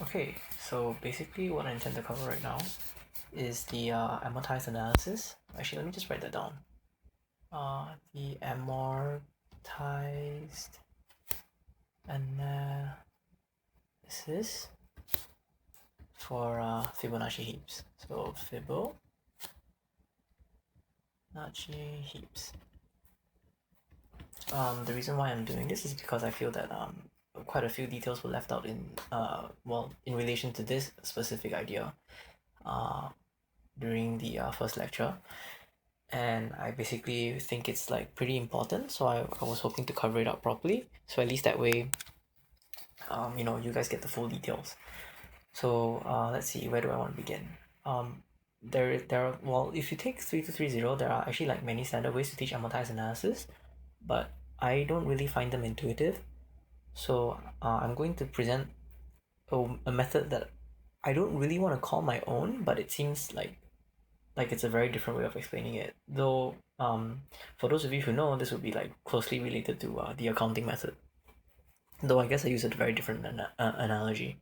Okay, so basically what I intend to cover right now is the amortized analysis. Actually, let me just write that down. The amortized analysis for Fibonacci heaps. So Fibonacci heaps. The reason why I'm doing this is because I feel that quite a few details were left out in in relation to this specific idea during the first lecture, and I basically think it's like pretty important, so I was hoping to cover it up properly, so at least that way you guys get the full details. So let's see, where do I want to begin? There are, well, if you take 3230, there are actually like many standard ways to teach amortized analysis, but I don't really find them intuitive. So I'm going to present a method that I don't really want to call my own, but it seems like it's a very different way of explaining it. Though for those of you who know, this would be like closely related to the accounting method. Though I guess I use a very different analogy.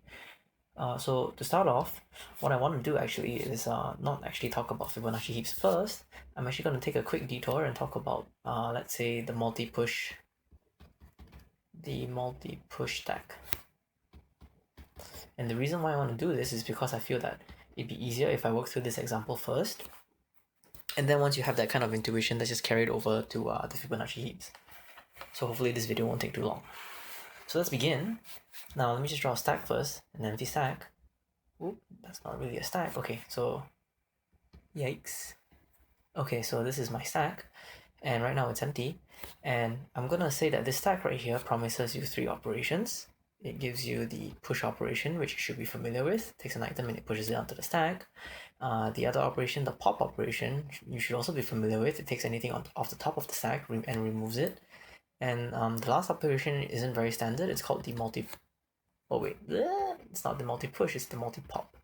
So to start off, what I want to do actually is not actually talk about Fibonacci heaps first. I'm actually going to take a quick detour and talk about let's say the multi-push stack. And the reason why I want to do this is because I feel that it'd be easier if I work through this example first, and then once you have that kind of intuition, that's just carried over to the Fibonacci heaps. So hopefully this video won't take too long. So let's begin. Now let me just draw a stack first, an empty stack. Oop, that's not really a stack. Okay, so yikes. Okay, so this is my stack, and right now it's empty, and I'm gonna say that this stack right here promises you 3 operations. It gives you the push operation, which you should be familiar with. It takes an item and it pushes it onto the stack. The other operation, the pop operation, you should also be familiar with. It takes anything off the top of the stack and removes it. And the last operation isn't very standard. It's called the multi... Oh wait, it's not the multi-push, it's the multi-pop.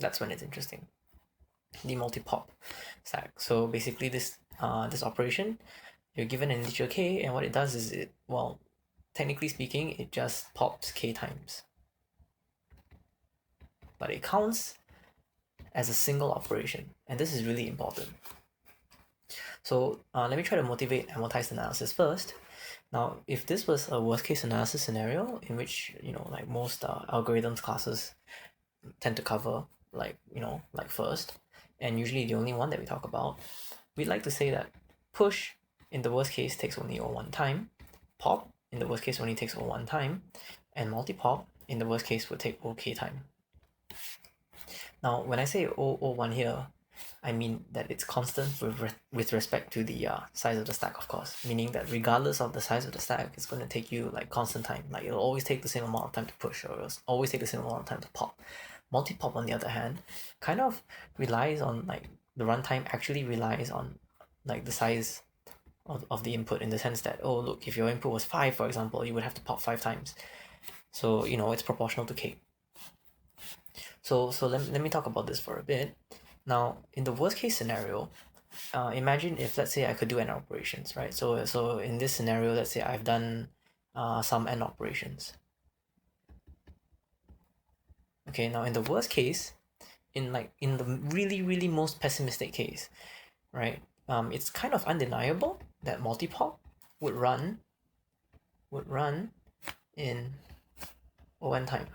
That's when it's interesting. The multi-pop stack. So basically this operation, you're given an integer k, and what it does is technically speaking, it just pops k times. But it counts as a single operation, and this is really important. So let me try to motivate amortized analysis first. Now, if this was a worst case analysis scenario in which, like most algorithms classes tend to cover, like first, and usually the only one that we talk about, we'd like to say that push in the worst case takes only O1 time, pop in the worst case only takes O1 time, and multi-pop in the worst case would take OK time. Now, when I say O1 here, I mean that it's constant with respect to the size of the stack, of course, meaning that regardless of the size of the stack, it's going to take you like constant time. Like it'll always take the same amount of time to push, or it'll always take the same amount of time to pop. Multi-pop, on the other hand, kind of relies on like the runtime actually relies on like the size of the input, in the sense that, oh look, if your input was 5, for example, you would have to pop 5 times. So it's proportional to k. So let me talk about this for a bit. Now, in the worst case scenario, imagine if, let's say, I could do n operations, right? So in this scenario, let's say I've done some n operations. Okay, now in the worst case, in the really, really most pessimistic case, right? It's kind of undeniable that multi-pop would run in O(n) time.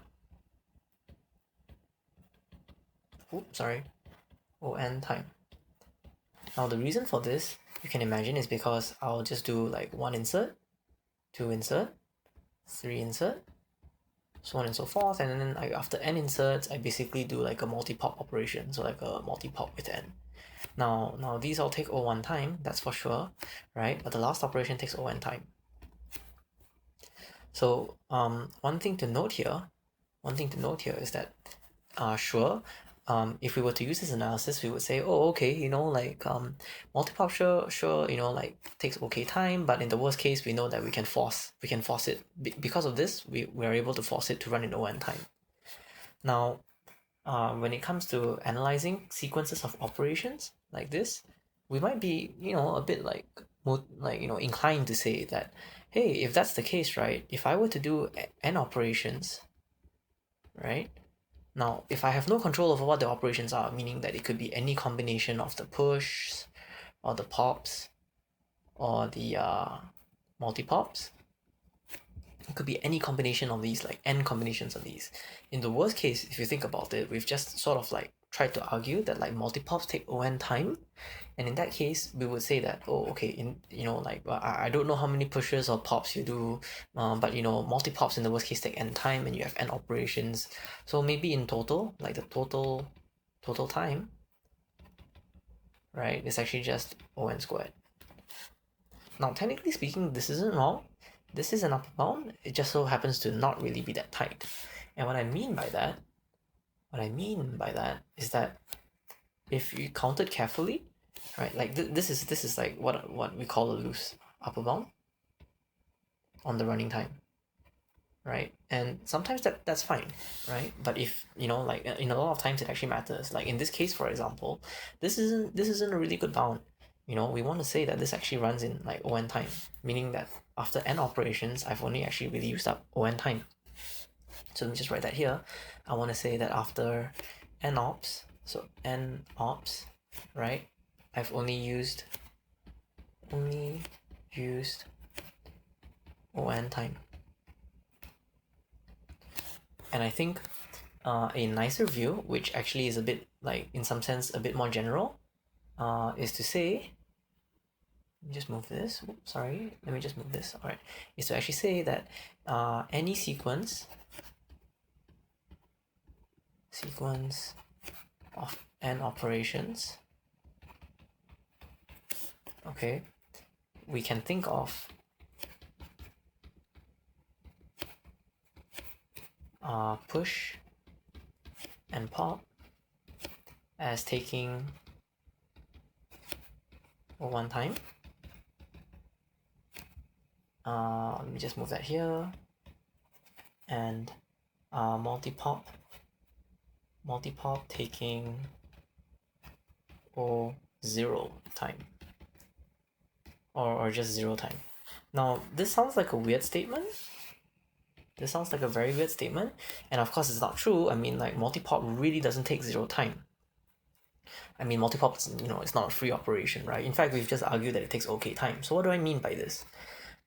Oops, sorry. O(n) time. Now the reason for this, you can imagine, is because I'll just do like 1 insert, 2 insert, 3 insert, so on and so forth, and then like after n inserts, I basically do like a multi-pop operation, so like a multi-pop with n. Now these all take O1 time, that's for sure, right? But the last operation takes O(n) time. So one thing to note here is that sure, if we were to use this analysis, we would say, oh, okay, multi-pop sure, like takes okay time, but in the worst case, we know that we can force it. Because of this, we are able to force it to run in O(n) time. Now, when it comes to analyzing sequences of operations like this, we might be, a bit inclined to say that, hey, if that's the case, right, if I were to do n operations, right, Now, if I have no control over what the operations are, meaning that it could be any combination of the push or the pops or the multi-pops, it could be any combination of these, like n combinations of these. In the worst case, if you think about it, we've just sort of like tried to argue that like multi-pops take on time, and in that case, we would say that, oh, okay, I don't know how many pushes or pops you do, but multi-pops in the worst case take n time, and you have n operations. So maybe in total, like the total time, right, is actually just on squared. Now, technically speaking, this isn't wrong. This is an upper bound. It just so happens to not really be that tight. And what I mean by that is that if you counted carefully, right, like this is like what we call a loose upper bound on the running time, right? And sometimes that's fine, right? But if like in a lot of times it actually matters. Like in this case, for example, this isn't a really good bound. We want to say that this actually runs in like on time, meaning that after n operations, I've only actually really used up on time. So let me just write that here. I want to say that after n ops, so n ops, right? I've only used on time. And I think a nicer view, which actually is a bit like in some sense a bit more general, is to say, let me just move this. Oops, sorry, let me just move this. All right, is to actually say that any sequence of n operations, okay, we can think of push and pop as taking one time. Let me just move that here. And multi-pop taking 0 time, or just 0 time. Now this sounds like a weird statement. This sounds like a very weird statement, and of course it's not true. I mean, like multi-pop really doesn't take 0 time. I mean, multi-pop, it's not a free operation, right? In fact, we've just argued that it takes okay time. So what do I mean by this?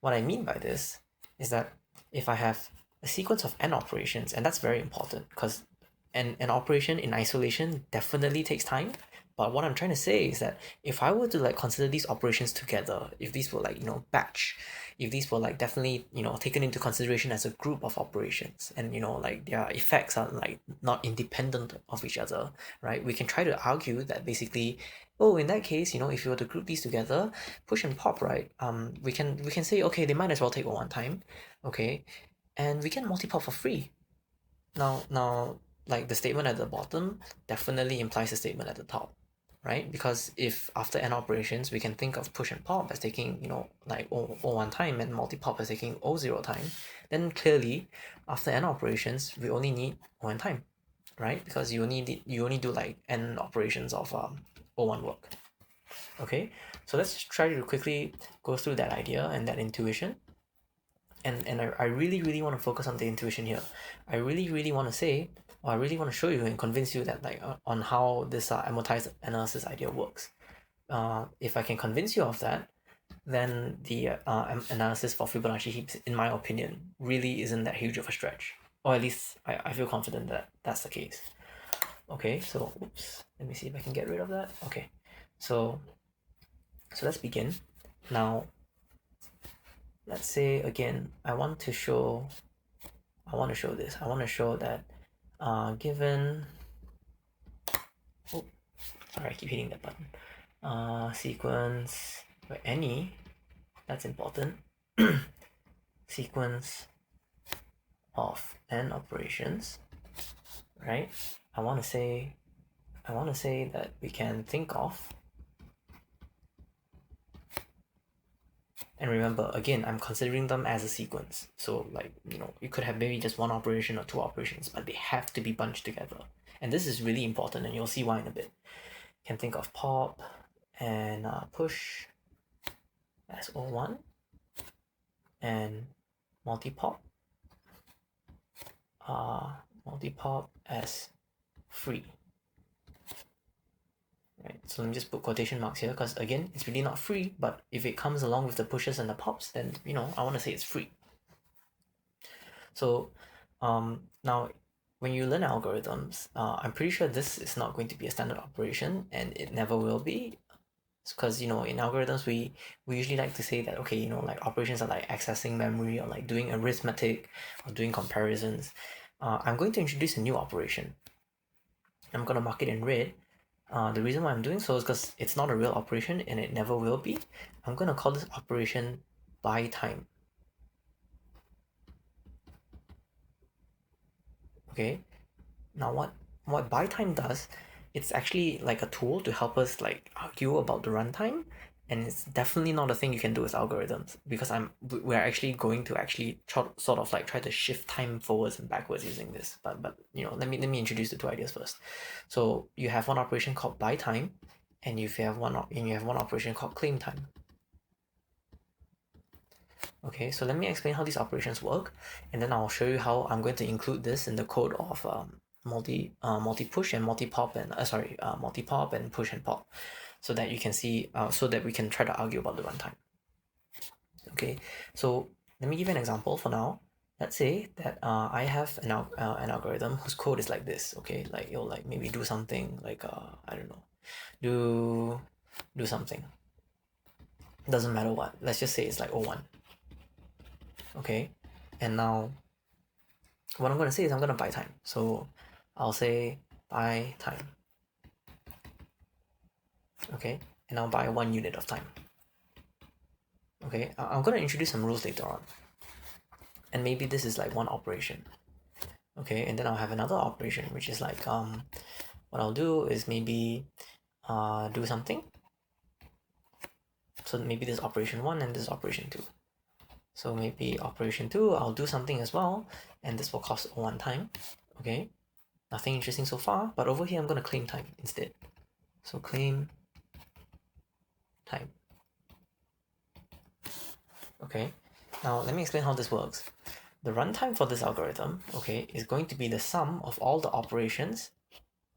What I mean by this is that if I have a sequence of n operations, and that's very important because an operation in isolation definitely takes time. But what I'm trying to say is that if I were to like consider these operations together, if these were like batch, if these were like definitely taken into consideration as a group of operations, and like their effects are like not independent of each other, right? We can try to argue that basically, oh, in that case, if you were to group these together, push and pop, right? We can say, okay, they might as well take one time, okay, and we can multi-pop for free. Now, like the statement at the bottom definitely implies the statement at the top, right? Because if after n operations we can think of push and pop as taking like one time and multi-pop as taking 0 time, then clearly after n operations we only need one time, right? Because you only do like n operations of O1 work. Okay, so let's try to quickly go through that idea and that intuition. And I really want to focus on the intuition here. I really want to say, or I really want to show you and convince you that like on how this amortized analysis idea works. If I can convince you of that, then the analysis for Fibonacci heaps, in my opinion, really isn't that huge of a stretch. Or at least I feel confident that that's the case. Okay, so oops, let me see if I can get rid of that. Okay, so let's begin. Now, let's say again, I want to show this. I want to show that given, oh, sorry, I keep hitting that button. Sequence where any, that's important. Sequence of n operations, right? I want to say that we can think of, and remember again, I'm considering them as a sequence. So like you could have maybe just one operation or two operations, but they have to be bunched together. And this is really important, and you'll see why in a bit. Can think of pop and push as O1 and multi-pop as free. Right, so let me just put quotation marks here because again, it's really not free, but if it comes along with the pushes and the pops, then I want to say it's free. So now when you learn algorithms, I'm pretty sure this is not going to be a standard operation, and it never will be, because in algorithms we usually like to say that, okay, like operations are like accessing memory or like doing arithmetic or doing comparisons. I'm going to introduce a new operation. I'm going to mark it in red. The reason why I'm doing so is because it's not a real operation and it never will be. I'm going to call this operation by time. Okay, now what by time does, it's actually like a tool to help us like argue about the runtime, and it's definitely not a thing you can do with algorithms, because we're actually going to actually sort of like try to shift time forwards and backwards using this. But let me introduce the two ideas first. So you have one operation called buy time, and you have one operation called claim time. Okay, so let me explain how these operations work, and then I'll show you how I'm going to include this in the code of multi push and multi pop and multi pop and push and pop, so that you can see so that we can try to argue about the runtime. Okay, so let me give you an example for now. Let's say that I have an algorithm whose code is like this. Okay, like it'll like maybe do something like I don't know, do something. Doesn't matter what. Let's just say it's like 01. Okay, and now what I'm going to say is I'm going to buy time. So I'll say buy time. Okay, and I'll buy 1 unit of time. Okay, I'm going to introduce some rules later on. And maybe this is like one operation. Okay, and then I'll have another operation, which is like what I'll do is maybe do something. So maybe this is operation 1 and this is operation 2. So maybe operation 2, I'll do something as well, and this will cost 1 time. Okay, nothing interesting so far, but over here I'm going to claim time instead. So claim time. Okay, now let me explain how this works. The runtime for this algorithm, okay, is going to be the sum of all the operations.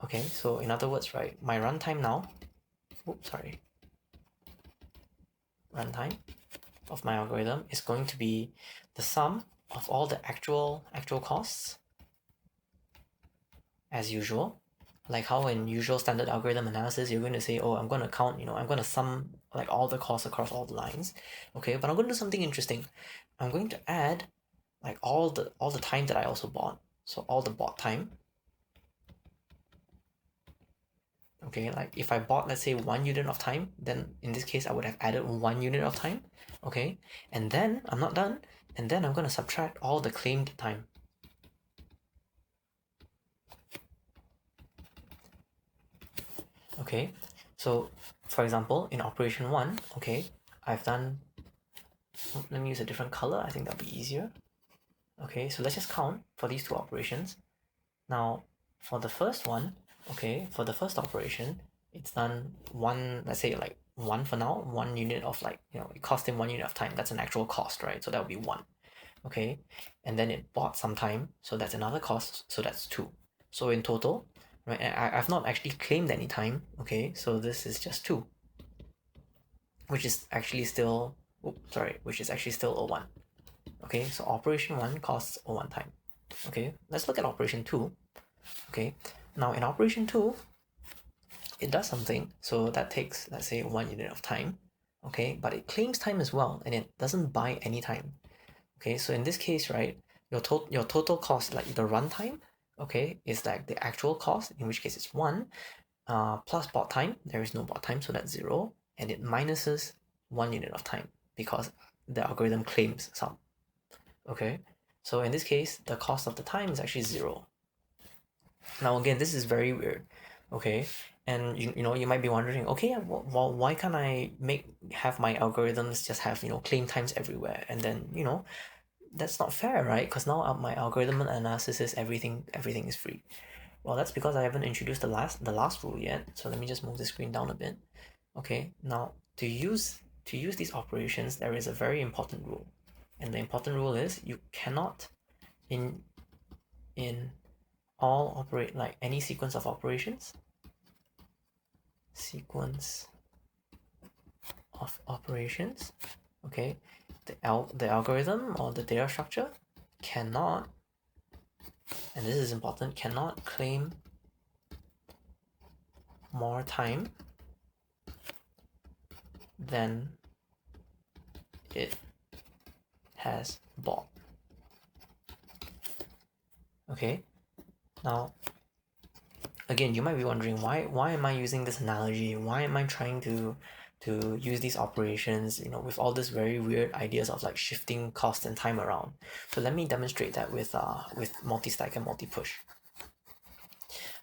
Okay, so in other words, right, my runtime now, runtime of my algorithm is going to be the sum of all the actual costs, as usual. Like how in usual standard algorithm analysis, you're going to say, oh, I'm going to count, I'm going to sum like all the costs across all the lines. Okay, but I'm going to do something interesting. I'm going to add like all the time that I also bought. So all the bought time. Okay, like if I bought, let's say 1 unit of time, then in this case I would have added 1 unit of time. Okay, and then I'm not done, and then I'm going to subtract all the claimed time. Okay, so for example, in operation 1, okay, I've done, let me use a different color, I think that'll be easier. Okay, so let's just count for these two operations. Now, for the first one, okay, for the first operation, it's done one, let's say like 1 for now, 1 unit of like, it cost him 1 unit of time. That's an actual cost, right? So that would be 1. Okay, and then it bought some time, so that's another cost, so that's 2. So in total, right, I've not actually claimed any time, okay, so this is just 2, which is actually still, which is actually still 01. Okay, so operation 1 costs 01 time. Okay, let's look at operation 2. Okay, now in operation 2, it does something, so that takes, let's say, 1 unit of time. Okay, but it claims time as well, and it doesn't buy any time. Okay, so in this case, right, your total cost, like the runtime, okay, is like the actual cost, in which case it's 1, plus bought time. There is no bought time, so that's 0, and it minuses 1 unit of time because the algorithm claims some. Okay, so in this case, the cost of the time is actually 0. Now again, this is very weird. Okay, and you might be wondering, okay, well, why can't I have my algorithms just have claim times everywhere, and then that's not fair, right? Because now my algorithm analysis is everything is free. Well, that's because I haven't introduced the last rule yet. So let me just move the screen down a bit. Okay, now to use these operations, there is a very important rule, and the important rule is you cannot in all operate like any sequence of operations. Okay, the algorithm or the data structure cannot, and this is important, cannot claim more time than it has bought. Okay, now again, you might be wondering why am I using this analogy? Why am I trying to use these operations, with all these very weird ideas of like shifting cost and time around? So let me demonstrate that with multi-stack and multi-push.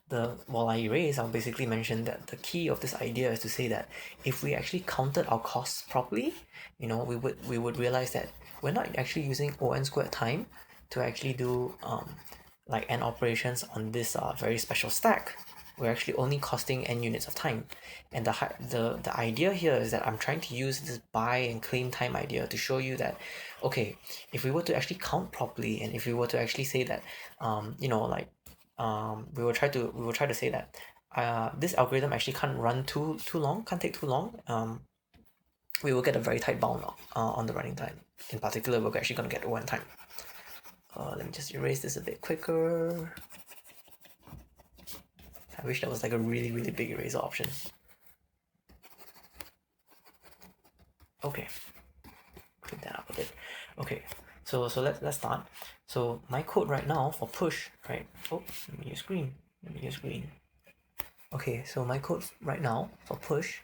While I erase, I'll basically mention that the key of this idea is to say that if we actually counted our costs properly, we would realize that we're not actually using O(n) squared time to actually do like n operations on this very special stack. We're actually only costing n units of time, and the idea here is that I'm trying to use this buy and claim time idea to show you that, okay, if we were to actually count properly, and if we were to actually say that, we will try to say that this algorithm actually can't run too long, can't take too long. We will get a very tight bound on the running time. In particular, we're actually going to get O(n) time. Let me just erase this a bit quicker. I wish that was like a really, really big eraser option. Okay, clean that up a bit. Okay, so let's start. So my code right now for push, right? Oh, let me use green. Okay, so my code right now for push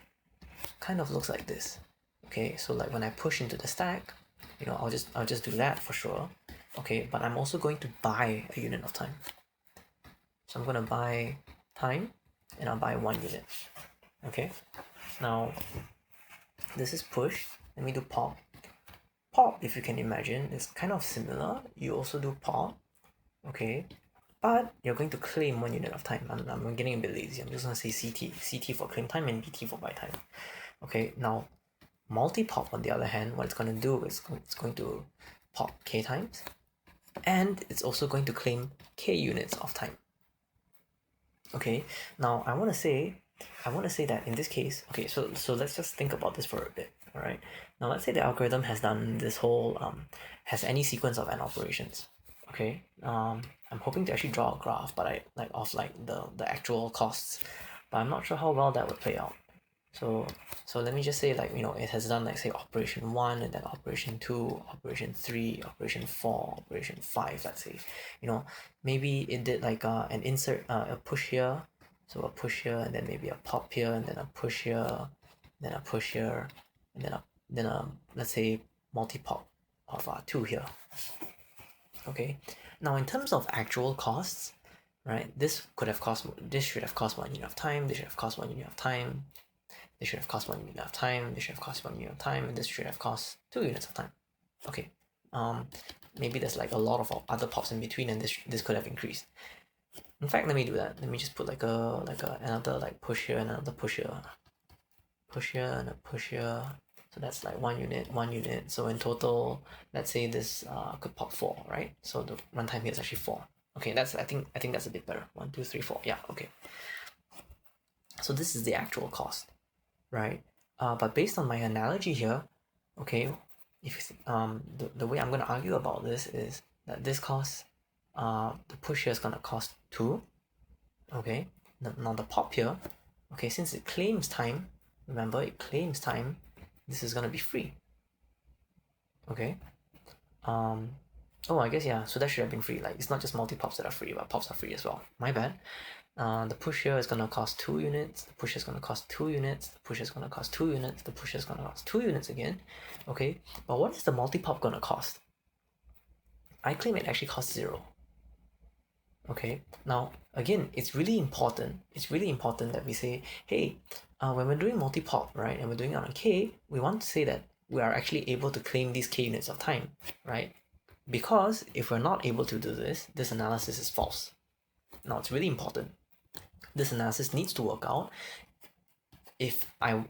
kind of looks like this. Okay, so like when I push into the stack, I'll just do that for sure. Okay, but I'm also going to buy a unit of time. So I'm gonna buy time, and I'll buy 1 unit. Okay, now this is push. Let me do pop. Pop, if you can imagine, is kind of similar. You also do pop. Okay, but you're going to claim 1 unit of time. I'm getting a bit lazy. I'm just gonna say CT for claim time and BT for buy time. Okay, now multi-pop on the other hand, what it's going to do is it's going to pop k times, and it's also going to claim k units of time. Okay, now I want to say that in this case, okay, so let's just think about this for a bit. All right, now let's say the algorithm has done this whole has any sequence of n operations. Okay, I'm hoping to actually draw a graph, but of the actual costs, but I'm not sure how well that would play out. So let me just say, like, it has done, like, say, operation 1, and then operation 2, operation 3, operation 4, operation 5, let's say. Maybe it did like an insert, a push here, so a push here, and then maybe a pop here, and then a push here, then a push here, and then a let's say multi-pop of 2 here. Okay, now in terms of actual costs, right, this should have cost 1 unit of time, this should have cost 1 unit of time, this should have cost 1 unit of time, this should have cost 1 unit of time, and this should have cost 2 units of time. Okay, maybe there's like a lot of other pops in between, and this could have increased. In fact, let me do that. Let me just put like another like push here and another push here, and a push here. So that's like 1 unit. So in total, let's say this could pop 4, right? So the runtime here is actually 4. Okay, I think that's a bit better. 1, 2, 3, 4. Yeah, okay. So this is the actual cost, right? But based on my analogy here, okay, if the way I'm gonna argue about this is that this cost, the push here is gonna cost 2. Okay, now the pop here, okay, since it claims time, remember it claims time, this is gonna be free. Okay, oh, I guess, yeah, so that should have been free. Like, it's not just multi-pops that are free, but pops are free as well. My bad. The push here is gonna cost 2 units, the push is gonna cost 2 units, the push is gonna cost 2 units, the push is gonna cost 2 units again. Okay, but what is the multi-pop gonna cost? I claim it actually costs 0. Okay, now again, it's really important that we say, hey, when we're doing multi-pop, right, and we're doing it on k, we want to say that we are actually able to claim these k units of time, right? Because if we're not able to do this analysis is false. Now, it's really important. This analysis needs to work out if I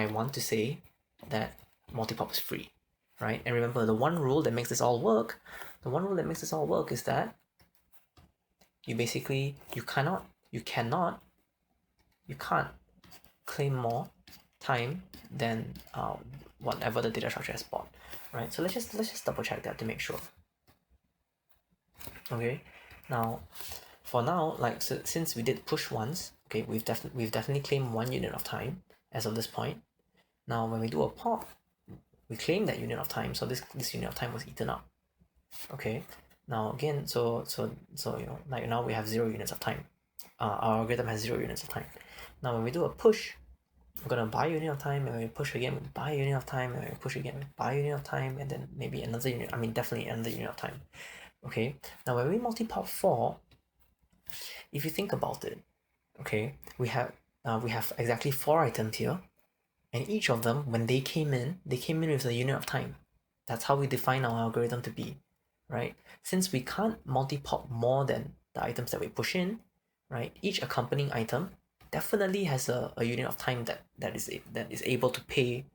want to say that multi-pop is free, right? And remember, the one rule that makes this all work is that you basically you can't claim more time than whatever the data structure has bought, right? So let's just double check that to make sure. Okay, now for now, like, so since we did push once, okay, we've definitely claimed 1 unit of time as of this point. Now when we do a pop, we claim that unit of time, so this unit of time was eaten up. Okay, now again, so you know, like now we have 0 units of time. Our algorithm has 0 units of time. Now when we do a push, we're gonna buy a unit of time, and we push again, we buy a unit of time, and we push again, we buy a unit of time, and then maybe another unit, I mean definitely another unit of time. Okay, now when we multi-pop 4, if you think about it, okay, we have exactly 4 items here, and each of them, when they came in with a unit of time. That's how we define our algorithm to be, right? Since we can't multi-pop more than the items that we push in, right? Each accompanying item definitely has a unit of time that is able to pay,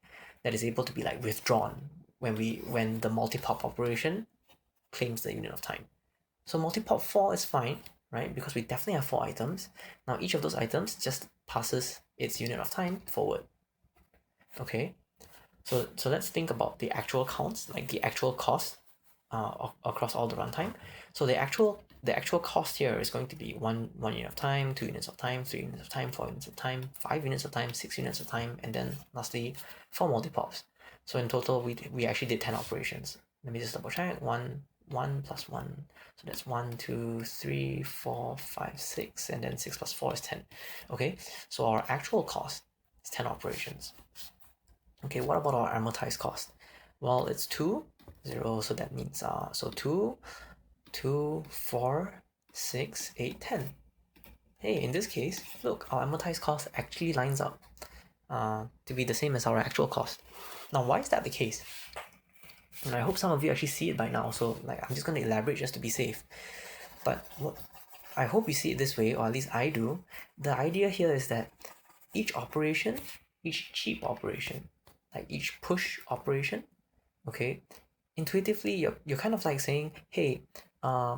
that is able to be like withdrawn when the multi-pop operation claims the unit of time. So multi-pop 4 is fine, right? Because we definitely have 4 items. Now each of those items just passes its unit of time forward. Okay, so let's think about the actual counts, like the actual cost across all the runtime. So the actual cost here is going to be one unit of time, 2 units of time, 3 units of time, 4 units of time, 5 units of time, 6 units of time, and then lastly 4 multi-pops. So in total, we actually did 10 operations. Let me just double check. 1 plus 1, so that's 1 2 3 4 5 6, and then 6 plus 4 is 10. Okay, so our actual cost is 10 operations. Okay, what about our amortized cost? Well, it's 2, 0, so that means so 2, 2, 4, 6, 8, 10. Hey, in this case, look, our amortized cost actually lines up to be the same as our actual cost. Now, why is that the case? And I hope some of you actually see it by now, so like I'm just going to elaborate just to be safe. But what I hope you see it this way, or at least I do. The idea here is that each operation, each cheap operation, like each push operation, okay, intuitively you're kind of like saying, hey,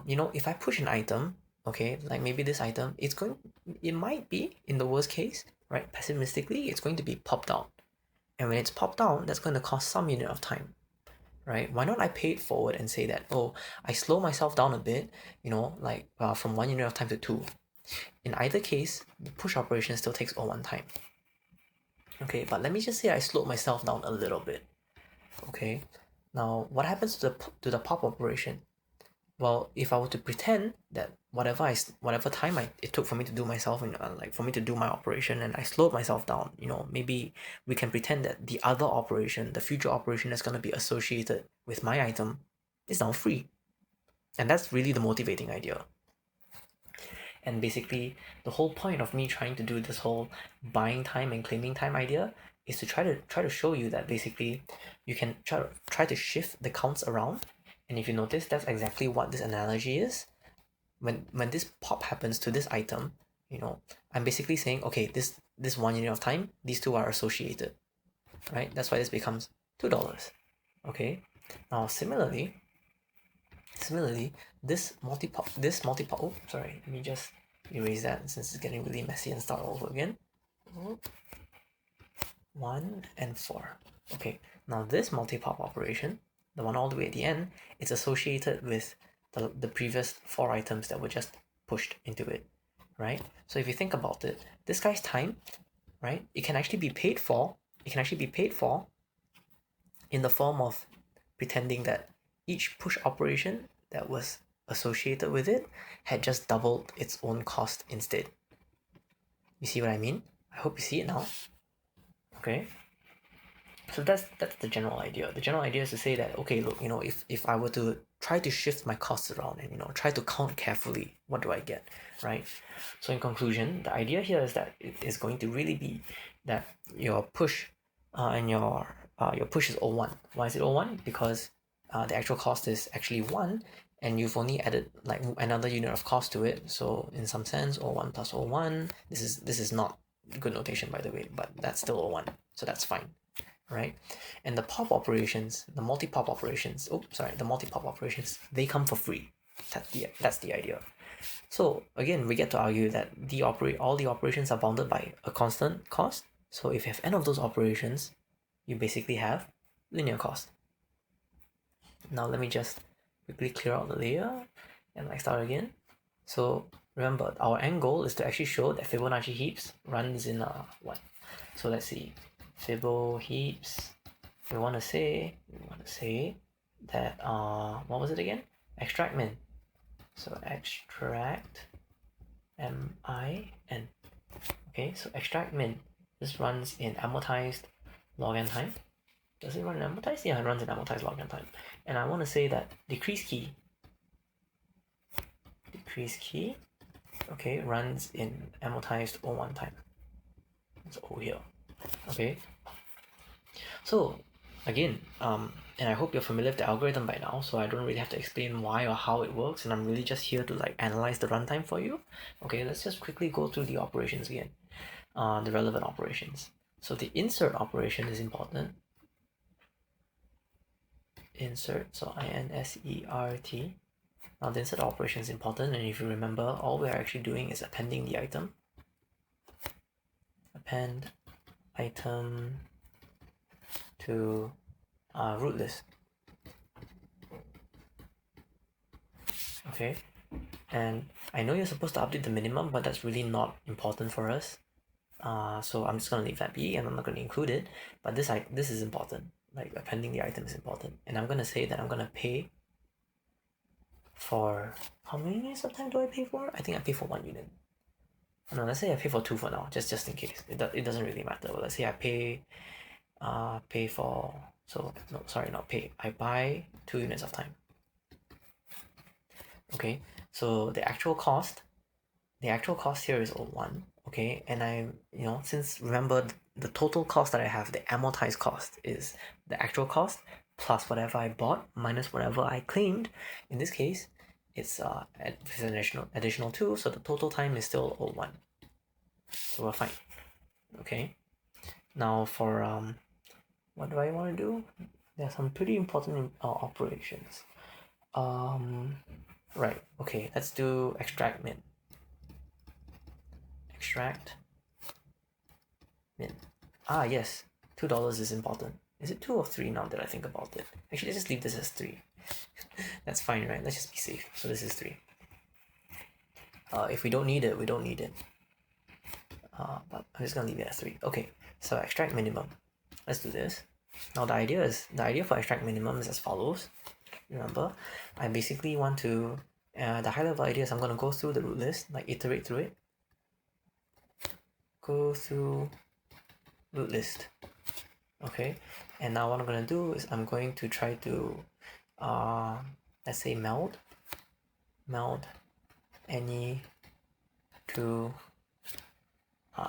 you know, if I push an item, okay, like maybe this item, it might be, in the worst case, right, pessimistically, it's going to be popped out. And when it's popped out, that's going to cost some unit of time, right? Why not I pay it forward and say that, oh, I slow myself down a bit, you know, like from 1 unit of time to 2. In either case, the push operation still takes O1 time. Okay, but let me just say I slowed myself down a little bit. Okay, now what happens to the pop operation? Well, if I were to pretend that whatever time it took for me to do myself, and like for me to do my operation, and I slowed myself down, you know, maybe we can pretend that the other operation, the future operation that's going to be associated with my item, is now free, and that's really the motivating idea. And basically, the whole point of me trying to do this whole buying time and claiming time idea is to try to show you that basically you can try to shift the counts around. And if you notice, that's exactly what this analogy is. When this pop happens to this item, you know, I'm basically saying, okay, this 1 unit of time, these two are associated, right? That's why this becomes $2. Okay. Now similarly, this multi-pop, oh, sorry, let me just erase that since it's getting really messy and start all over again. 1 and 4. Okay, now this multi-pop operation, the one all the way at the end, it's associated with the previous 4 items that were just pushed into it, right? So if you think about it, this guy's time, right, it can actually be paid for in the form of pretending that each push operation that was associated with it had just doubled its own cost instead. You see what I mean? I hope you see it now. Okay. So that's the general idea. The general idea is to say that, okay, look, you know, if I were to try to shift my costs around and, you know, try to count carefully, what do I get, right? So in conclusion, the idea here is that it is going to really be that your push and your push is O1. Why is it O1? Because the actual cost is actually 1, and you've only added like another unit of cost to it. So in some sense, O1 plus O1, this is not good notation, by the way, but that's still O1, so that's fine, right? And the pop operations, the multi-pop operations, the multi-pop operations, they come for free. That's the idea. So again, we get to argue that all the operations are bounded by a constant cost. So if you have n of those operations, you basically have linear cost. Now let me just quickly clear out the layer and start again. So remember, our end goal is to actually show that Fibonacci heaps runs in what? So let's see, Fibo heaps. We want to say that what was it again? Extract min. So extract min. Okay, so extract min. This runs in amortized log n time. Does it run in amortized? Yeah, it runs in amortized log n time. And I want to say that decrease key, okay, runs in amortized O1 time. It's O here. Okay. So again, and I hope you're familiar with the algorithm by now, so I don't really have to explain why or how it works, and I'm really just here to analyze the runtime for you. Okay, let's just quickly go through the operations again, the relevant operations. So the insert operation is important. Insert, so insert. Now the insert operation is important, and if you remember, all we're actually doing is appending the item. Append item to root list. Okay, and I know you're supposed to update the minimum, but that's really not important for us. So I'm just gonna leave that be, and I'm not gonna include it. But this is important. Like appending the item is important, and I'm gonna say that I'm gonna pay for how many units of time do I pay for? I think I pay for 1 unit. No, let's say I pay for 2 for now, just in case. It doesn't really matter. But let's say I pay for, so no, sorry, not pay. I buy 2 units of time. Okay, so the actual cost here is 01. Okay, and since remember the total cost that I have, the amortized cost is the actual cost plus whatever I bought minus whatever I claimed. In this case, it's an additional 2, so the total time is still 01. So we're fine. Okay. Now for what do I want to do? There are some pretty important operations. Right. Okay. Let's do extract min. Extract min. Ah, yes. $2 is important. Is it 2 or 3 now that I think about it? Actually, let's just leave this as 3. That's fine, right? Let's just be safe. So this is 3. If we don't need it, we don't need it. But I'm just gonna leave it at 3. Okay, so extract minimum. Let's do this. Now the idea for extract minimum is as follows. Remember, I basically want to the high level idea is I'm gonna go through the root list, iterate through it. Go through root list. Okay, and now what I'm gonna do is I'm going to try to let's say meld any 2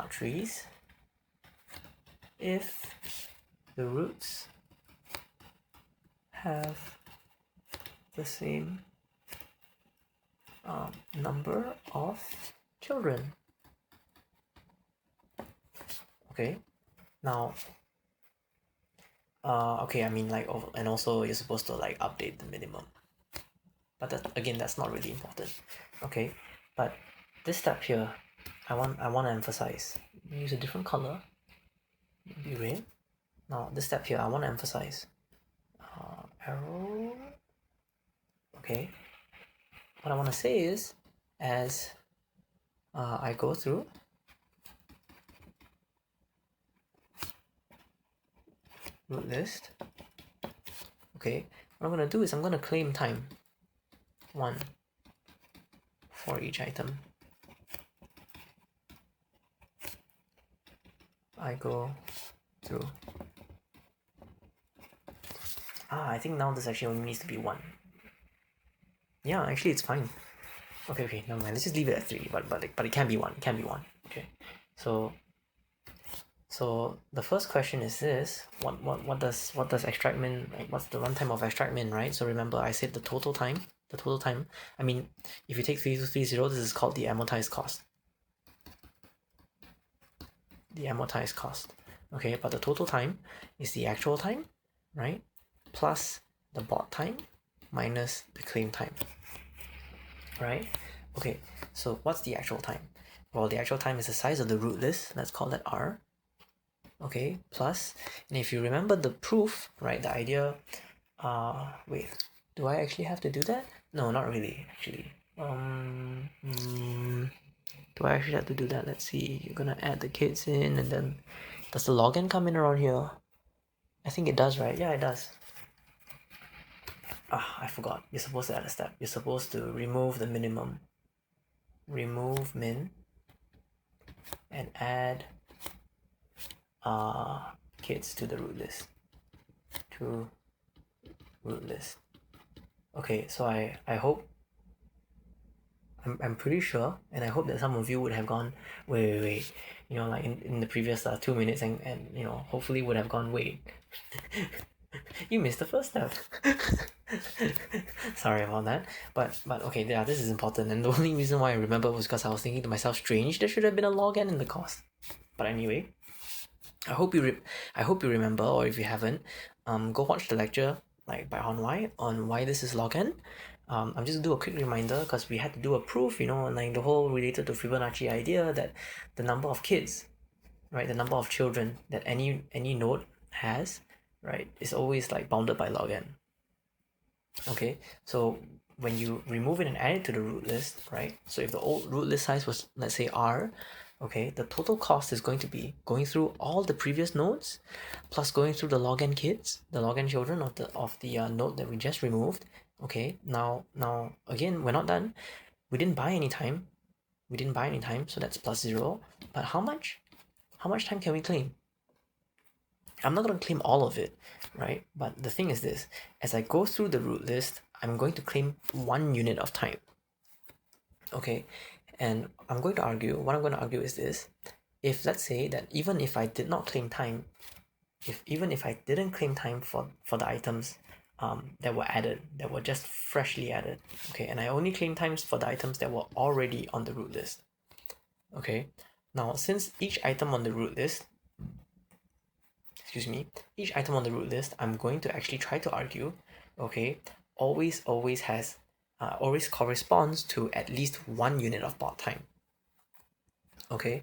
trees if the roots have the same number of children. Okay, now okay, I mean and also you're supposed to update the minimum, but that's not really important. Okay, but this step here I want to emphasize. Use a different color, maybe red. Now this step here I want to emphasize arrow. Okay, what I want to say is as I go through root list, okay, what I'm going to do is I'm going to claim time 1 for each item. I go through. I think now this actually only needs to be 1. Yeah, actually it's fine. Okay, never mind. Let's just leave it at 3. But it can be 1. It can be 1. Okay. So the first question is this: what does extract min, what's the runtime of extract min, right? So remember I said the total time. I mean, if you take 3230, this is called the amortized cost. The amortized cost. Okay, but the total time is the actual time, right? Plus the bought time minus the claim time, right? Okay, so what's the actual time? Well, the actual time is the size of the root list. Let's call that R. Okay, plus, and if you remember the proof, right, the idea, wait, do I actually have to do that? No, not really, actually. Do I actually have to do that? Let's see, you're gonna add the kids in, and then, does the login come in around here? I think it does, right? Yeah, it does. I forgot. You're supposed to add a step. You're supposed to remove the minimum. Remove min, and add kids to the root list. To root list. Okay, so I hope, I'm pretty sure, and I hope that some of you would have gone, wait, you know, like in the previous 2 minutes, and you know, hopefully would have gone, wait, you missed the first step. Sorry about that, but okay, yeah, this is important, and the only reason why I remember was because I was thinking to myself, strange, there should have been a log n in the cost. But anyway, I hope you remember, or if you haven't, go watch the lecture like by Hon Wai on why this is log n. I'm just do a quick reminder because we had to do a proof, you know, like the whole related to Fibonacci idea that the number of kids, right, the number of children that any node has, right, is always like bounded by log n. Okay, so when you remove it and add it to the root list, right? So if the old root list size was, let's say, R, okay, the total cost is going to be going through all the previous nodes plus going through the log n kids, the log n children of the node that we just removed. Okay, now again, we're not done. We didn't buy any time. So that's plus 0. But how much time can we claim? I'm not going to claim all of it, right? But the thing is this, as I go through the root list, I'm going to claim 1 unit of time. Okay, and what I'm going to argue is this: if, let's say that even if I did not claim time, even if I didn't claim time for the items that were added, that were just freshly added, okay, and I only claim times for the items that were already on the root list. Okay, now since each item on the root list, I'm going to actually try to argue, okay, always corresponds to at least 1 unit of bought time. Okay,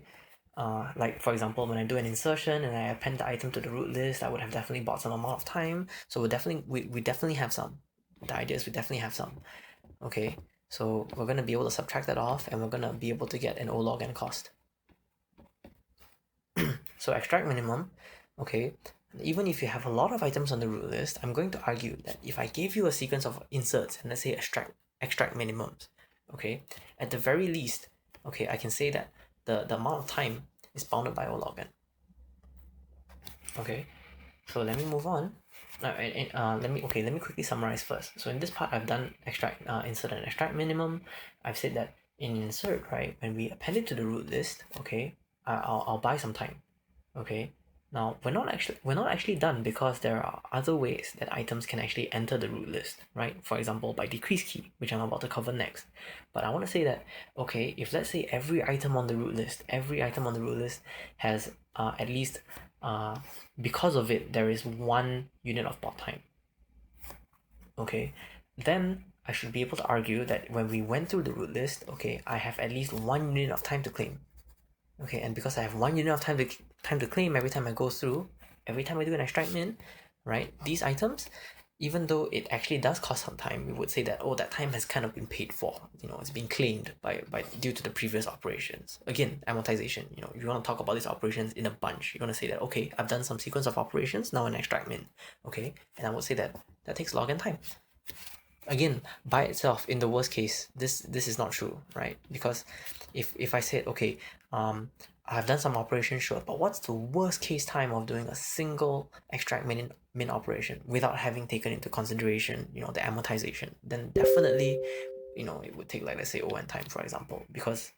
like for example, when I do an insertion and I append the item to the root list, I would have definitely bought some amount of time. So we definitely have some. The idea is we definitely have some. Okay, so we're gonna be able to subtract that off, and we're gonna be able to get an O log n cost. So extract minimum, okay, even if you have a lot of items on the root list, I'm going to argue that if I gave you a sequence of inserts and let's say extract minimums, okay, at the very least, okay, I can say that the amount of time is bounded by O log n. Okay, so let me move on. Let me quickly summarize first. So in this part, I've done insert and extract minimum. I've said that in insert, right, when we append it to the root list, okay, I'll buy some time. Okay, now we're not actually done, because there are other ways that items can actually enter the root list, right? For example, by decrease key, which I'm about to cover next. But I want to say that, okay, if let's say every item on the root list has at least because of it there is 1 unit of bought time, okay, then I should be able to argue that when we went through the root list, okay, I have at least 1 unit of time to claim. Okay, and because I have 1 unit of time to claim every time I go through, every time I do an extract min, right, these items, even though it actually does cost some time, we would say that, oh, that time has kind of been paid for, you know, it's been claimed by due to the previous operations. Again, amortization, you know, you want to talk about these operations in a bunch. You want to say that, okay, I've done some sequence of operations, now an extract min, okay, and I would say that takes log n time. Again, by itself, in the worst case, this is not true, right? Because if I said, okay, I've done some operation, sure, but what's the worst case time of doing a single extract min operation without having taken into consideration, you know, the amortization? Then definitely, you know, it would take, like, let's say O(n) time, for example, because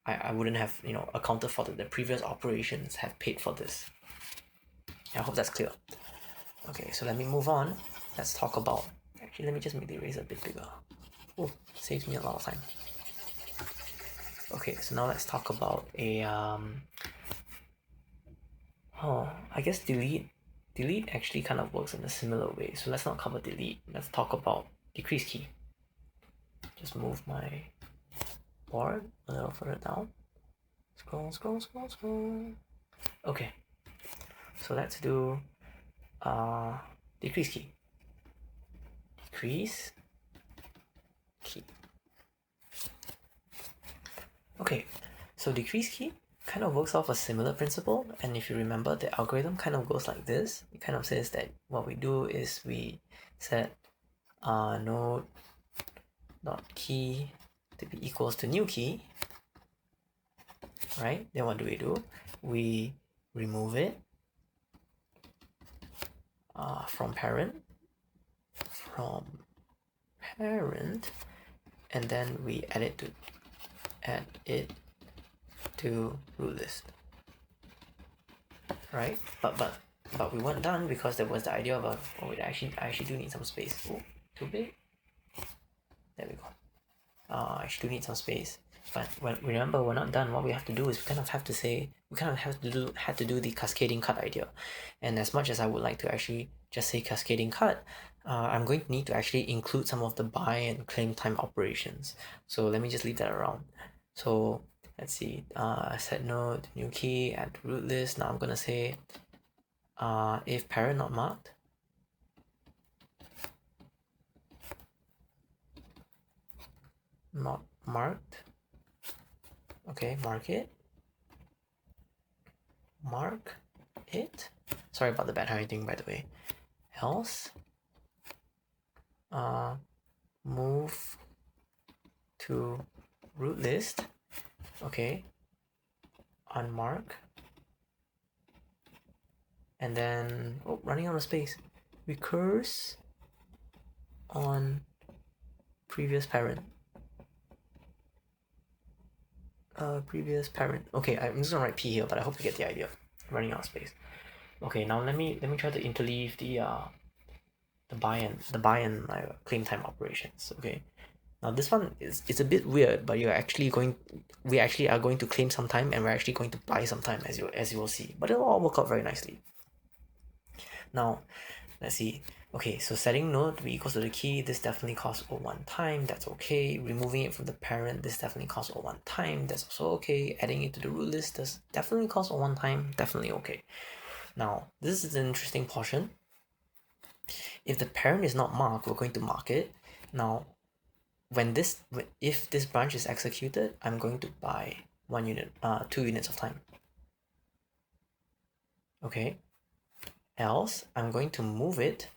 I wouldn't have, you know, accounted for the previous operations have paid for this. I hope that's clear. Okay, so let me move on. Let's talk about, actually, let me just make the eraser a bit bigger. Oh, saves me a lot of time. Okay, so now let's talk about a I guess delete actually kind of works in a similar way. So let's not cover delete. Let's talk about decrease key. Just move my board a little further down. Scroll. Okay, so let's do decrease key. Decrease key. Okay, so decrease key kind of works off a similar principle, and if you remember, the algorithm kind of goes like this. It kind of says that what we do is we set node dot key to be equals to new key, right? Then what do? We remove it from parent, and then we add it to root list, right? But we weren't done because there was the idea of I actually do need some space. Oh, too big. There we go. I actually do need some space. But remember, we're not done. What we have to do is had to do the cascading cut idea. And as much as I would like to actually just say cascading cut, I'm going to need to actually include some of the buy and claim time operations. So let me just leave that around. So let's see. Set node, new key, add root list. Now I'm gonna say if parent not marked, not marked. Okay, mark it. Sorry about the bad handwriting, by the way. Else, move to root list. Okay, unmark, and then running out of space. Recurse on previous parent. Okay, I'm just gonna write P here, but I hope you get the idea. Running out of space. Okay, now let me try to interleave the buy and claim time operations. Okay, now this one it's a bit weird, but we actually are going to claim some time, and we're actually going to buy some time, as you will see. But it'll all work out very nicely. Now, let's see. Okay, so setting node to be equals to the key, this definitely costs O1 time, that's okay. Removing it from the parent, this definitely costs O1 time, that's also okay. Adding it to the root list, this definitely costs O1 time, definitely okay. Now, this is an interesting portion. If the parent is not marked, we're going to mark it. Now, if this branch is executed, I'm going to buy 2 units of time. Okay. Else, I'm going to move it.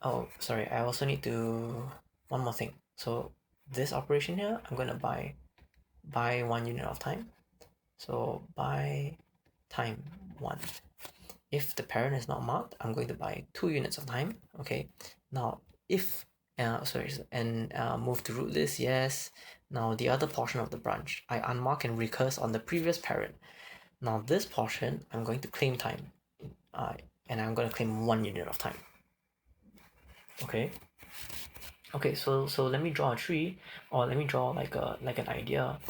Oh, sorry, I also need to one more thing. So this operation here, I'm gonna buy 1 unit of time. So buy time 1. If the parent is not marked, I'm going to buy 2 units of time. Okay. Now if move to root list, yes. Now the other portion of the branch, I unmark and recurse on the previous parent. Now this portion, I'm going to claim time. And I'm going to claim 1 unit of time. Okay, so let me draw a tree, or let me draw like an idea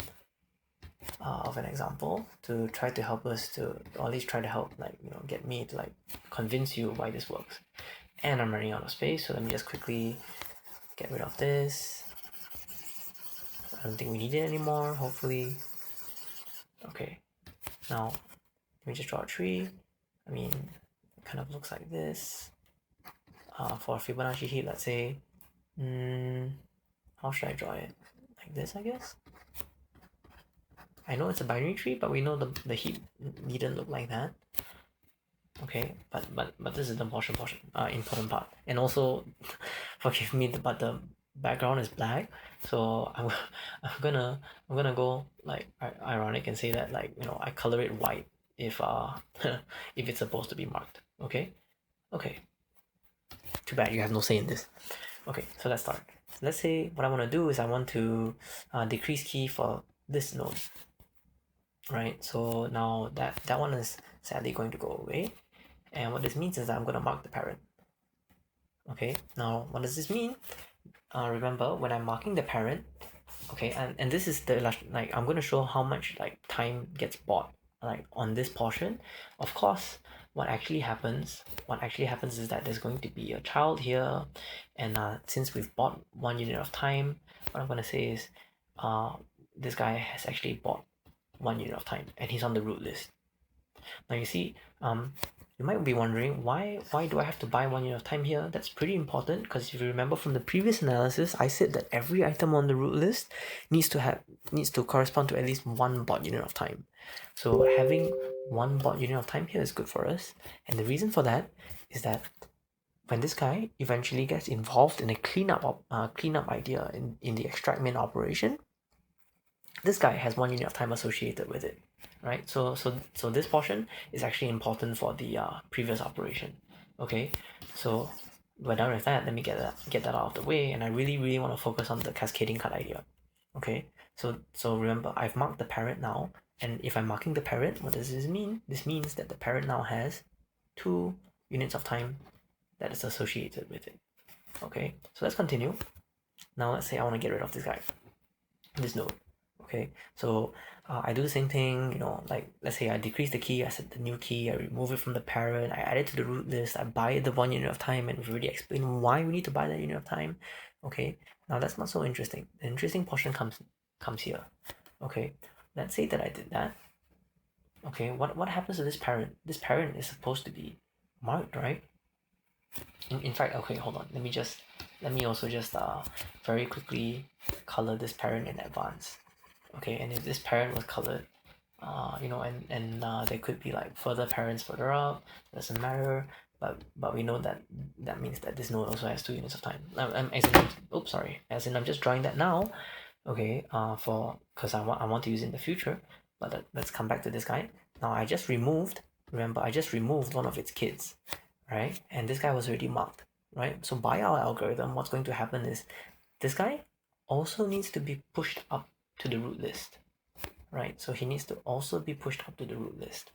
of an example to try to help us to, or at least try to help get me to convince you why this works. And I'm running out of space, so let me just quickly get rid of this. I don't think we need it anymore, hopefully. Okay, now let me just draw a tree. I mean, it kind of looks like this. For a Fibonacci heap, let's say, how should I draw it? Like this, I guess? I know it's a binary tree, but we know the heap needn't look like that. Okay, but this is the important part. And also, forgive me, but the background is black, so I'm gonna go ironic and say that I color it white if if it's supposed to be marked. Okay. Too bad you have no say in this. Okay, so let's start. Let's say what I want to do is I want to decrease key for this node. Right, so now that one is sadly going to go away. And what this means is that I'm going to mark the parent. Okay, now what does this mean? Remember, when I'm marking the parent, okay, and this is the I'm going to show how much time gets bought on this portion. Of course, what actually happens is that there's going to be a child here, and since we've bought 1 unit of time, what I'm going to say is this guy has actually bought 1 unit of time, and he's on the root list. Now you see, you might be wondering why do I have to buy 1 unit of time here? That's pretty important, because if you remember from the previous analysis, I said that every item on the root list needs to correspond to at least 1 bought unit of time. So having 1 bought unit of time here is good for us, and the reason for that is that when this guy eventually gets involved in a cleanup idea in the extract min operation, this guy has 1 unit of time associated with it, right? So this portion is actually important for the previous operation. Okay, so we're done with that. Let me get that out of the way, and I really want to focus on the cascading cut idea. Okay, so remember, I've marked the parent now, and if I'm marking the parent, what does this mean? This means that the parent now has 2 units of time that is associated with it. Okay, so let's continue. Now let's say I want to get rid of this guy, this node. Okay, so I do the same thing, you know, like let's say I decrease the key, I set the new key, I remove it from the parent, I add it to the root list, I buy the 1 unit of time, and we've already explained why we need to buy that unit of time. Okay, now that's not so interesting. The interesting portion comes here. Okay, let's say that I did that. Okay, what happens to this parent? This parent is supposed to be marked, right? In fact, okay, hold on. Let me also just very quickly color this parent in advance. Okay, and if this parent was colored, you know, and there could be like further parents further up, doesn't matter, but we know that means that this node also has 2 units of time. As in I'm just drawing that now, okay, because I want to use it in the future, but let's come back to this guy. Now I just removed one of its kids, right? And this guy was already marked, right? So by our algorithm, what's going to happen is this guy also needs to be pushed up to the root list, right? So he needs to also be pushed up to the root list.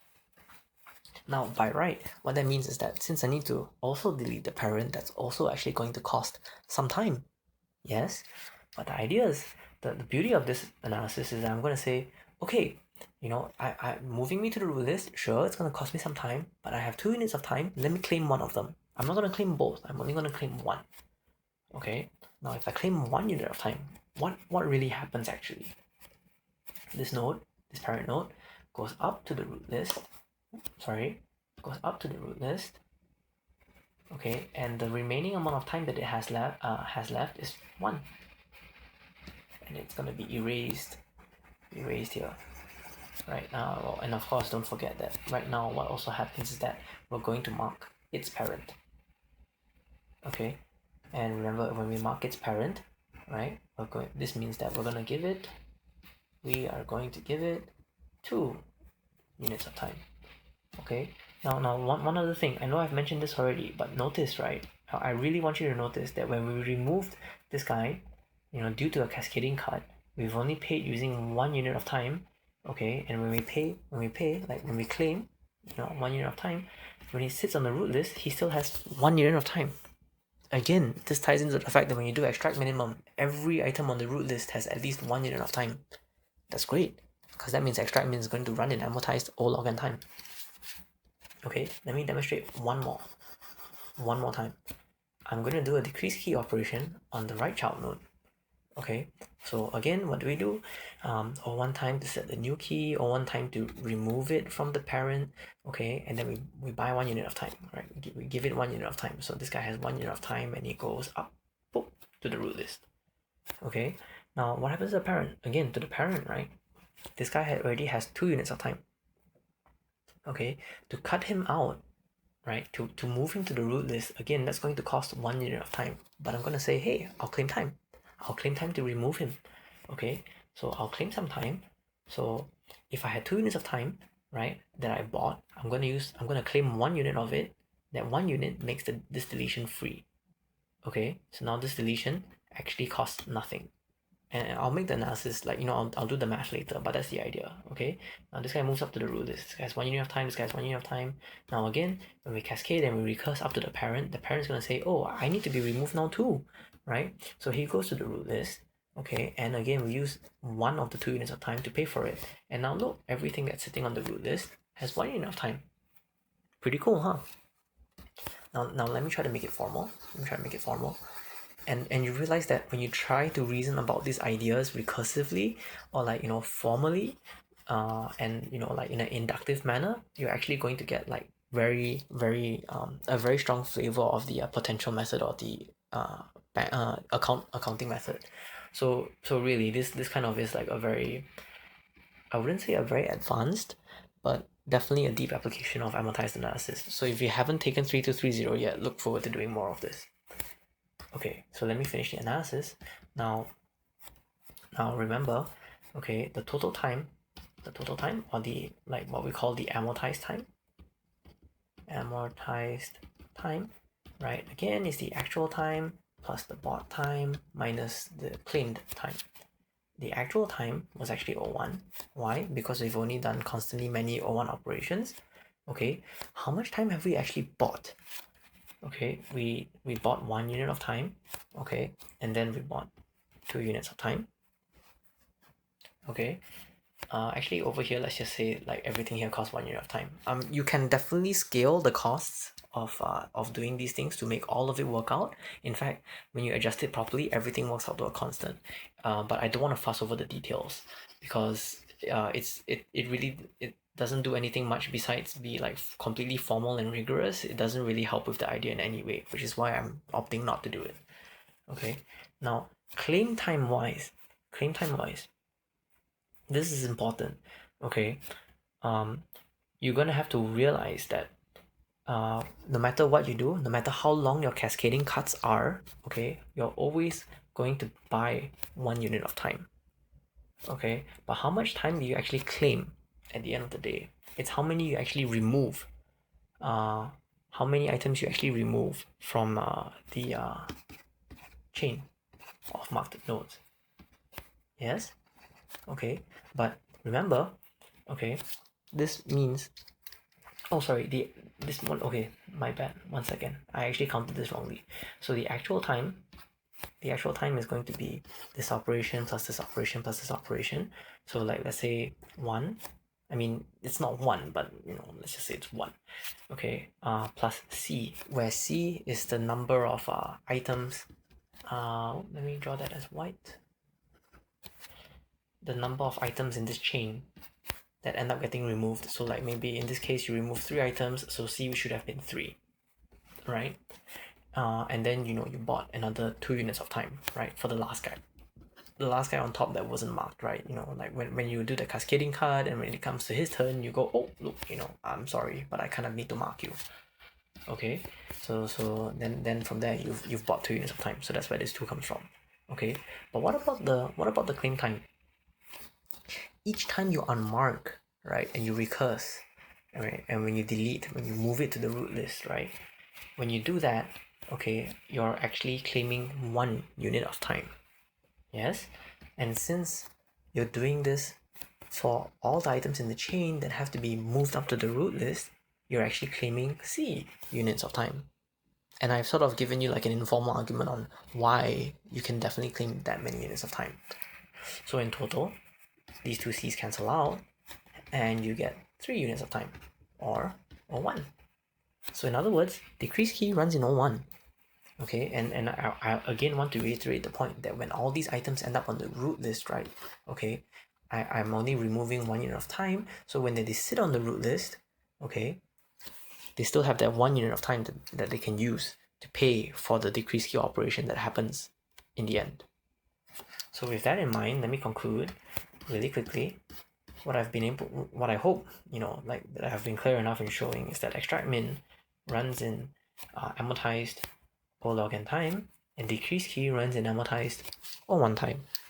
Now, by right, what that means is that since I need to also delete the parent, that's also actually going to cost some time. Yes, but the idea is, the beauty of this analysis is that I'm going to say, okay, you know, I moving me to the root list, sure, it's going to cost me some time, but I have 2 units of time, let me claim one of them. I'm not going to claim both, I'm only going to claim one. Okay, now if I claim 1 unit of time, what really happens actually? This node, this parent node, goes up to the root list, okay, and the remaining amount of time that it has left is 1. And it's going to be erased here. Right now, well, and of course, don't forget that right now what also happens is that we're going to mark its parent. Okay, and remember, when we mark its parent, right, this means that we are going to give it 2 units of time. Okay, now one other thing, I know I've mentioned this already, but notice, right, I really want you to notice that when we removed this guy, you know, due to a cascading cut, we've only paid using 1 unit of time. Okay, and when we claim, you know, 1 unit of time, when he sits on the root list, he still has 1 unit of time. Again, this ties into the fact that when you do extract minimum, every item on the root list has at least 1 unit of time. That's great, because that means extract min is going to run in amortized O log n time. Okay, let me demonstrate one more time. I'm going to do a decrease key operation on the right child node. Okay, so again, what do? O1 time to set the new key, O1 time to remove it from the parent, okay, and then we buy 1 unit of time, right? We give it 1 unit of time. So this guy has 1 unit of time, and he goes up, boop, to the root list. Okay, now what happens to the parent? Again, to the parent, right? This guy already has 2 units of time. Okay, to cut him out, right, to move him to the root list, again, that's going to cost 1 unit of time. But I'm going to say, hey, I'll claim time. I'll claim time to remove him. Okay, so I'll claim some time. So if I had 2 units of time, right, that I bought, I'm gonna claim 1 unit of it. That 1 unit makes this deletion free. Okay, so now this deletion actually costs nothing. And I'll make the analysis, like, you know, I'll do the math later, but that's the idea. Okay, now this guy moves up to the root list. This guy has 1 unit of time, this guy has 1 unit of time. Now again, when we cascade and we recurse up to the parent's gonna say, oh, I need to be removed now too, right? So he goes to the root list, okay, and again we use 1 of the 2 units of time to pay for it. And now look, everything that's sitting on the root list has 1 unit of time. Pretty cool, huh? Now let me try to make it formal. and you realize that when you try to reason about these ideas recursively or like formally, and like in an inductive manner, you're actually going to get like very a very strong flavor of the potential method or the accounting method. So really this kind of is like a very, I wouldn't say a very advanced, but definitely a deep application of amortized analysis. So if you haven't taken 3230 yet, look forward to doing more of this. Okay, so let me finish the analysis. Now remember, okay, the total time, or the, like, what we call the amortized time, right? Again, is the actual time plus the bought time minus the claimed time. The actual time was actually 01. Why? Because we've only done constantly many 01 operations. Okay, how much time have we actually bought? Okay, we bought 1 unit of time. Okay, and then we bought 2 units of time. Okay, actually over here, let's just say like everything here costs 1 unit of time. You can definitely scale the costs of doing these things to make all of it work out. In fact, when you adjust it properly, everything works out to a constant. But I don't want to fuss over the details because it really doesn't do anything much besides be like completely formal and rigorous. It doesn't really help with the idea in any way, which is why I'm opting not to do it. Okay, now claim time wise, this is important. Okay, you're gonna have to realize that no matter what you do, no matter how long your cascading cuts are, okay, you're always going to buy 1 unit of time. Okay, but how much time do you actually claim at the end of the day? It's how many you actually remove, how many items you actually remove from the chain of marked nodes. Yes? Okay, but remember, okay, this means, oh sorry, this one, okay, my bad, 1 second, I actually counted this wrongly. So the actual time is going to be this operation plus this operation plus this operation. So like, let's say 1, I mean it's not 1, but let's just say it's 1. Okay, plus C, where C is the number of items, let me draw that as white, the number of items in this chain that end up getting removed. So like maybe in this case you remove 3 items, so C should have been 3, right? And then you bought another 2 units of time, right, for the last guy on top that wasn't marked, right? Like when you do the cascading card and when it comes to his turn, you go, oh look, I'm sorry, but I kind of need to mark you. Okay, so then from there you've bought 2 units of time, so that's where this 2 comes from. Okay, but what about the claim time? Each time you unmark, right, and you recurse, right, and when you delete, when you move it to the root list, right, when you do that, okay, you're actually claiming 1 unit of time. Yes, and since you're doing this for all the items in the chain that have to be moved up to the root list, you're actually claiming C units of time. And I've sort of given you like an informal argument on why you can definitely claim that many units of time. So in total, these two C's cancel out and you get 3 units of time, or 1. So in other words, decrease key runs in 01. Okay, and I again want to reiterate the point that when all these items end up on the root list, right, okay, I'm only removing 1 unit of time, so when they sit on the root list, okay, they still have that 1 unit of time that they can use to pay for the decrease key operation that happens in the end. So with that in mind, let me conclude really quickly. What I hope, like that I have been clear enough in showing is that extract min runs in amortized O log n time, and decrease key runs in amortized O1 time.